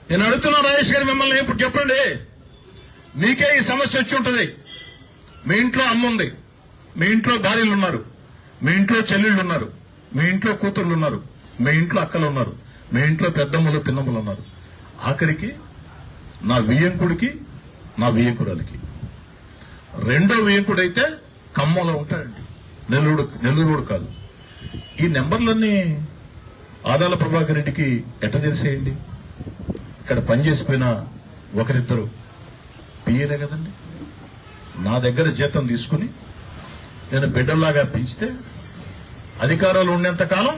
నేను అడుగుతున్నా రాజేష్ గారు మిమ్మల్ని, ఇప్పుడు చెప్పండి, మీకే ఈ సమస్య వచ్చి ఉంటుంది. మీ ఇంట్లో అమ్మ ఉంది, మీ ఇంట్లో భార్యలు ఉన్నారు, మీ ఇంట్లో చెల్లెళ్ళు ఉన్నారు, మీ ఇంట్లో కూతుర్లు ఉన్నారు, మీ ఇంట్లో అక్కలు ఉన్నారు, మీ ఇంట్లో పెద్దమ్మలు పిన్నమ్మలు ఉన్నారు. ఆఖరికి నా వియ్యంకుడికి, నా వియ్యంకురాలికి, రెండో వియ్యంకుడైతే ఖమ్మంలో ఉంటాడండి, నెల్లూరు కాదు. ఈ నెంబర్లన్నీ ఆదాల ప్రభాకర్ రెడ్డికి ఎట్ట తెలిసేయండి? ఇక్కడ పనిచేసిపోయిన ఒకరిద్దరు పిఏలే కదండి. నా దగ్గర జీతం తీసుకుని నేను బిడ్డల్లాగా పెంచితే అధికారాలు ఉన్నంత కాలం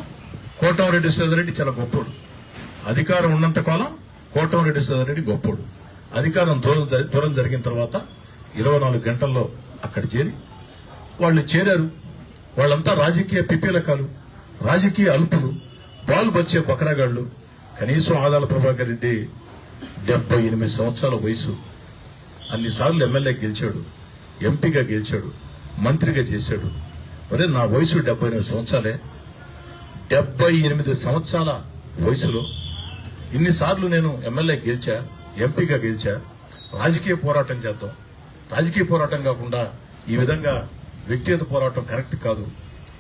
కోటంరెడ్డి శ్రీధర్రెడ్డి చాలా గొప్పోడు. అధికారం ఉన్నంత కాలం కోటంరెడ్డి శ్రీధర్రెడ్డి గొప్పోడు. అధికారం దూరం జరిగిన తర్వాత 24 గంటల్లో అక్కడ చేరి వాళ్ళు చేరారు. వాళ్ళంతా రాజకీయ పిపీలకాలు, రాజకీయ అల్పులు, బాల్ బచ్చే బకరాగాళ్లు. కనీసం ఆదాల ప్రభాకర్ రెడ్డి 78 సంవత్సరాల వయసు, అన్నిసార్లు ఎమ్మెల్యే గెలిచాడు, ఎంపీగా గెలిచాడు, మంత్రిగా చేశాడు. మరి నా వయసు 78 సంవత్సరాలే. 78 సంవత్సరాల వయసులో ఇన్నిసార్లు నేను ఎమ్మెల్యే గెలిచా, ఎంపీగా గెలిచా. రాజకీయ పోరాటం చేద్దాం. రాజకీయ పోరాటం కాకుండా ఈ విధంగా వ్యక్తిగత పోరాటం కరెక్ట్ కాదు.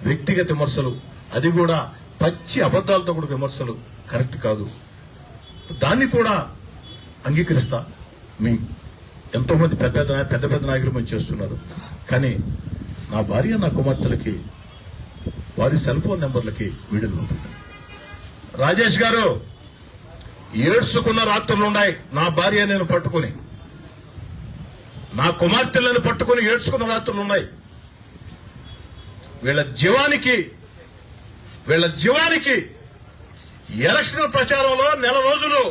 వ్యక్తిగత విమర్శలు, అది కూడా పచ్చి అబద్దాలతో కూడా విమర్శలు కరెక్ట్ కాదు. దాన్ని కూడా అంగీకరిస్తా. మీ ఎంతో మంది పెద్ద నాయకులు మంచి చేస్తున్నారు. కానీ నా భార్య, నా కుమార్తెలకి వారి సెల్ ఫోన్ నెంబర్లకి వీడియోలు ఉంటుంది. రాజేష్ గారు, ఏడ్చుకున్న రాత్రులున్నాయి. నా భార్య నేను పట్టుకుని, నా కుమార్తెలను పట్టుకుని ఏడ్చుకున్న రాత్రులున్నాయి. వీళ్ళ జీవానికి ఎలక్షన్ ప్రచారంలో నెల రోజులు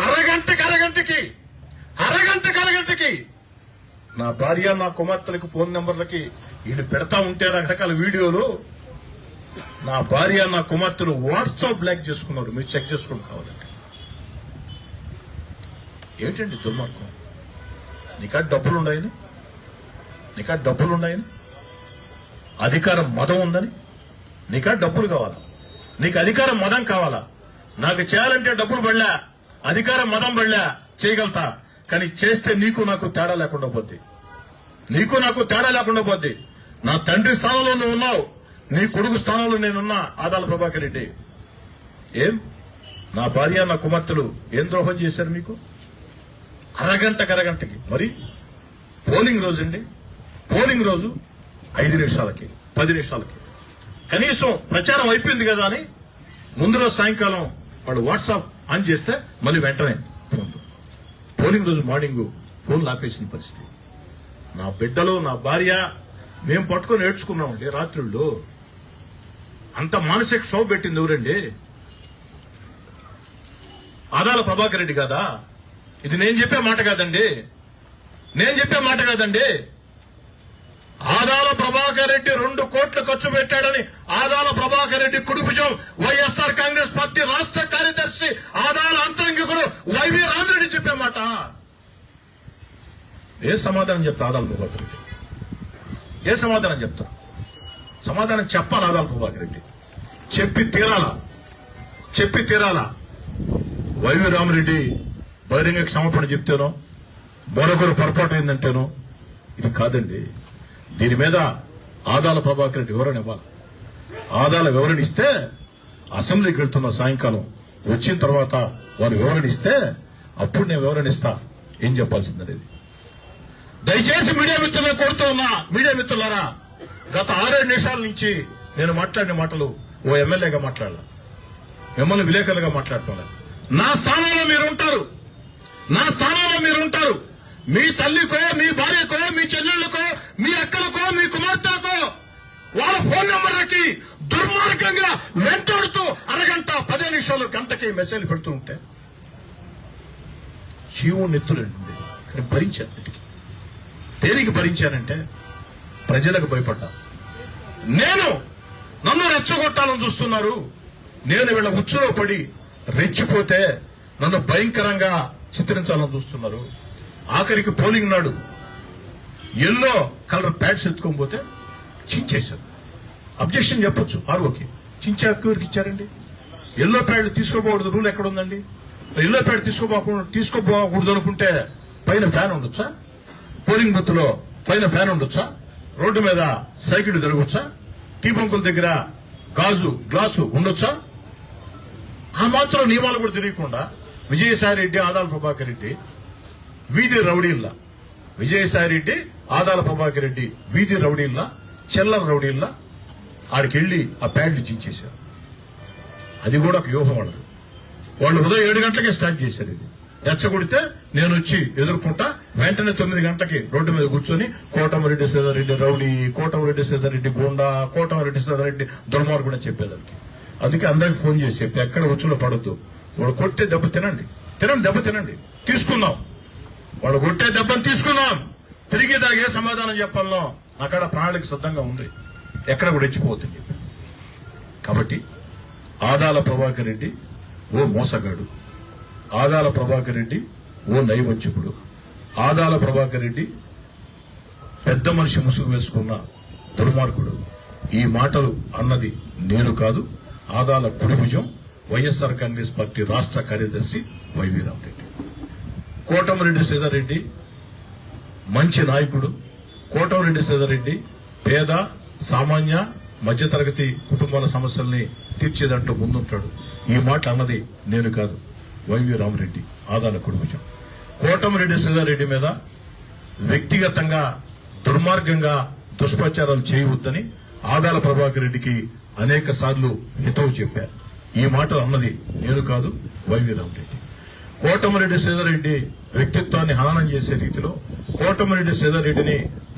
అరగంటకి నా భార్య, నా కుమార్తెలకు ఫోన్ నెంబర్లకి వీళ్ళు పెడతా ఉంటే రకరకాల వీడియోలు. నా భార్య, నా కుమార్తెలు వాట్సాప్ బ్లాక్ చేసుకున్నారు. మీరు చెక్ చేసుకుని కావాలంటే. ఏంటండి దుర్మార్గం? నీకా డబ్బులున్నాయని, అధికారం మదం ఉందని, నీకా డబ్బులు కావాలా? నీకు అధికారం మదం కావాలా? నాకు చేయాలంటే డబ్బులు పడలే, అధికారం మదం పడలే, చేయగలుగుతా. కానీ చేస్తే నీకు నాకు తేడా లేకుండా పోద్ది. నా తండ్రి స్థానంలో నువ్వు ఉన్నావు, నీ కొడుకు స్థానంలో నేనున్నా. ఆదాల ప్రభాకర్ రెడ్డి, ఏం నా భార్య, నా కుమార్తెలు ఏం ద్రోహం చేశారు మీకు? అరగంటకి. మరి పోలింగ్ రోజు 5 నిమిషాలకి, 10 నిమిషాలకి కనీసం ప్రచారం అయిపోయింది కదా అని ముందు రోజు సాయంకాలం వాళ్ళు వాట్సాప్ ఆన్ చేస్తే మళ్ళీ వెంటనే పోలింగ్ రోజు మార్నింగ్ ఫోన్లు ఆపేసిన పరిస్థితి. నా బిడ్డలు, నా భార్య మేము పట్టుకొని ఏడ్చుకున్నామండి రాత్రుళ్ళు. అంత మానసిక క్షోభ పెట్టింది ఎవరండి? ఆదాల ప్రభాకర్ రెడ్డి కాదా? ఇది నేను చెప్పే మాట కాదండి. ఆదాల ప్రభాకర్ రెడ్డి 2 కోట్లు ఖర్చు పెట్టాడని ఆదాల ప్రభాకర్ రెడ్డి కుడిభుజం వైఎస్ఆర్ కాంగ్రెస్ పార్టీ రాష్ట్ర కార్యదర్శి ఆదాల అంతరంగికుడు వైవి రామిరెడ్డి చెప్పే మాట. ఏ సమాధానం చెప్తా ఆదాల ప్రభాకర్ రెడ్డి? ఏ సమాధానం చెప్తా? సమాధానం చెప్పాలి ఆదాల ప్రభాకర్ రెడ్డి. చెప్పి తీరాలా. వైవి రామిరెడ్డి బహిరంగ క్షమాపణ చెప్తేనో, మరొకరు పొరపాటు అయిందంటేనో ఇది కాదండి. దీని మీద ఆదాల ప్రభాకర్ రెడ్డి వివరణ ఇవ్వాలి. ఆదాల వివరణ ఇస్తే అసెంబ్లీకి వెళ్తున్న సాయంకాలం వచ్చిన తర్వాత వారు వివరణ ఇస్తే అప్పుడు నేను వివరణ ఇస్తా ఏం చెప్పాల్సిందనేది. దయచేసి మీడియా మిత్రులను కోరుతూ ఉన్నా, మీడియా మిత్రులారా, గత 6-7 నిమిషాల నుంచి నేను మాట్లాడిన మాటలు ఓ ఎమ్మెల్యేగా మాట్లాడాల, మిమ్మల్ని విలేకరులుగా మాట్లాడటం. నా స్థానంలో మీరుంటారు. మీ తల్లికో, మీ భార్యకో, మీ చెల్లెళ్లకో, మీ అక్కలకో, మీ కుమార్తెలకో వాళ్ళ ఫోన్ నెంబర్లకి దుర్మార్గంగా వెంటాడుతూ అరగంట, 10 నిమిషాలు, గంటకి మెసేజ్ పెడుతూ ఉంటే జీవం నెత్తులండి. కానీ భరించాను. దేనికి భరించానంటే ప్రజలకు భయపడ్డా. నన్ను రెచ్చగొట్టాలని చూస్తున్నారు. నేను వీళ్ళ ఉచ్చులో పడి రెచ్చిపోతే నన్ను భయంకరంగా చిత్రించాలని చూస్తున్నారు. ఆఖరికి పోలింగ్ నాడు ఎల్లో కలర్ ప్యాడ్స్ ఎత్తుకోకపోతే చించేశారు. అబ్జెక్షన్ చెప్పొచ్చు ఆర్ఓకి. చించే హక్కు ఎవరికి ఇచ్చారండి? ఎల్లో ప్యాడ్లు తీసుకోకూడదు రూల్ ఎక్కడ ఉందండి? ఇళ్ళపేట తీసుకోపోకూడదు అనుకుంటే పైన ఫ్యాన్ ఉండొచ్చా? పోలింగ్ బూత్ లో పైన ఫ్యాన్ ఉండొచ్చా? రోడ్డు మీద సైకిల్ తిరగొచ్చా? టీ బంకుల దగ్గర గ్లాసు ఉండొచ్చా? ఆ మాత్రం నియమాలు కూడా తెలియకుండా విజయసాయి రెడ్డి, ఆదాల ప్రభాకర్ రెడ్డి వీధి రౌడీల్లా, విజయసాయి రెడ్డి, ఆదాల ప్రభాకర్ రెడ్డి వీధి రౌడీల్లా, చెల్లర రౌడీల్లా ఆడికెళ్లి ఆ ప్యాంట్లు చించేశారు. అది కూడా ఒక వ్యూహం వాళ్ళది. వాళ్ళు ఉదయం 7 గంటలకే స్టార్ట్ చేశారు. ఇది రెచ్చగొడితే నేను వచ్చి ఎదుర్కొంటా, వెంటనే 9 గంటలకి రోడ్డు మీద కూర్చొని కోటమిరెడ్డి సీతారెడ్డి రౌడీ, కోటమిరెడ్డి సీతారెడ్డి గోండా, కోటమిరెడ్డి సీతారెడ్డి దుర్మార్గుడు అని చెప్పేదానికి. అందుకే అందరికి ఫోన్ చేసి చెప్పి ఎక్కడ ఉచ్చులో పడొద్దు. వాడు కొట్టే దెబ్బ దెబ్బ తినండి, తీసుకుందాం. వాడు కొట్టే దెబ్బను తీసుకుందాం. తిరిగి దాగే సమాధానం చెప్పాలనో అక్కడ ప్రణాళిక సిద్ధంగా ఉంది, ఎక్కడ కూడా రెచ్చిపోతుంది చెప్పి. కాబట్టి ఆదాల ప్రభాకర్ రెడ్డి ఓ మోసగాడు, ఆదాల ప్రభాకర్ రెడ్డి ఓ నైవంచకుడు, ఆదాల ప్రభాకర్ రెడ్డి పెద్ద మనిషి ముసుగు వేసుకున్న దుర్మార్గుడు. ఈ మాటలు అన్నది నేను కాదు, ఆదాల కుడిభుజం వైఎస్ఆర్ కాంగ్రెస్ పార్టీ రాష్ట్ర కార్యదర్శి వైవి రామరెడ్డి. కోటమిరెడ్డి సీతారెడ్డి మంచి నాయకుడు. కోటమిరెడ్డి సీతారెడ్డి పేద, సామాన్య, మధ్యతరగతి కుటుంబాల సమస్యల్ని తీర్చేదంటూ ముందుంటాడు. ఈ మాట అన్నది నేను కాదు, వైవి రామరెడ్డి, ఆదాల కుడిభుజం. కోటమిరెడ్డి సీతారెడ్డి మీద వ్యక్తిగతంగా దుర్మార్గంగా దుష్ప్రచారాలు చేయవద్దని ఆదాల ప్రభాకర్ రెడ్డికి అనేక సార్లు హితవు చెప్పారు. ఈ మాటలు అన్నది నేను కాదు, వైవి రామరెడ్డి. కోటమిరెడ్డి సీతారెడ్డి వ్యక్తిత్వాన్ని హననం చేసే రీతిలో కోటమిరెడ్డి సీతారెడ్డిని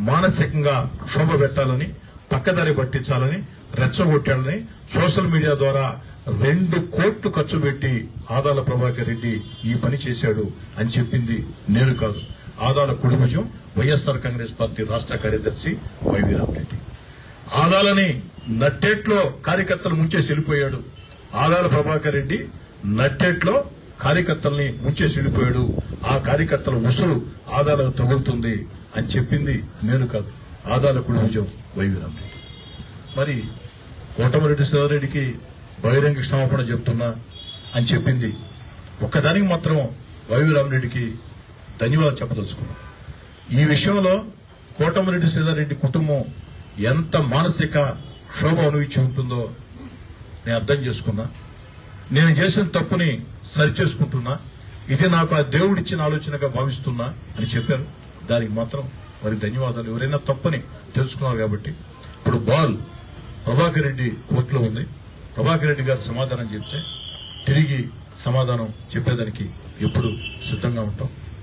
మానసికంగా క్షోభ పెట్టాలని, పక్కదారి పట్టించాలని, రెచ్చగొట్టాలని సోషల్ మీడియా ద్వారా 2 కోట్లు ఖర్చు పెట్టి ఆదాల ప్రభాకర్ రెడ్డి ఈ పని చేశాడు అని చెప్పింది నేను కాదు, ఆదాల కుడిభుజం వైఎస్ఆర్ కాంగ్రెస్ పార్టీ రాష్ట్ర కార్యదర్శి వైవి రామరెడ్డి. ఆదాలని నట్టేట్లో కార్యకర్తలు ముంచేసి వెళ్ళిపోయాడు. ఆదాల ప్రభాకర్ రెడ్డి నట్టేట్లో కార్యకర్తల్ని ముంచేసి వెళ్ళిపోయాడు. ఆ కార్యకర్తల ఉసురు ఆదాలకు తగులుతుంది అని చెప్పింది నేను కాదు, ఆదాల కుడిభుజం వైవి రామరెడ్డి. మరి కోటమిరెడ్డి సీతారెడ్డికి బహిరంగ క్షమాపణ చెప్తున్నా అని చెప్పింది ఒక్కదానికి మాత్రం వైవి రామరెడ్డికి ధన్యవాదాలు చెప్పదలుచుకున్నా. ఈ విషయంలో కోటమిరెడ్డి సీతారెడ్డి కుటుంబం ఎంత మానసిక క్షోభ అనుభవించి ఉంటుందో నేను అర్థం చేసుకున్నా. నేను చేసిన తప్పుని సరిచేసుకుంటున్నా, ఇది నాకు ఆ దేవుడిచ్చిన ఆలోచనగా భావిస్తున్నా అని చెప్పారు. దానికి మాత్రం వారి ధన్యవాదాలు. ఎవరైనా తప్పని తెలుసుకున్నారు కాబట్టి ఇప్పుడు బాల్ ప్రభాకర్ రెడ్డి కోర్టులో ఉంది. ప్రభాకర్ రెడ్డి గారు సమాధానం చెప్తే తిరిగి సమాధానం చెప్పేదానికి ఎప్పుడు సిద్ధంగా ఉంటాం.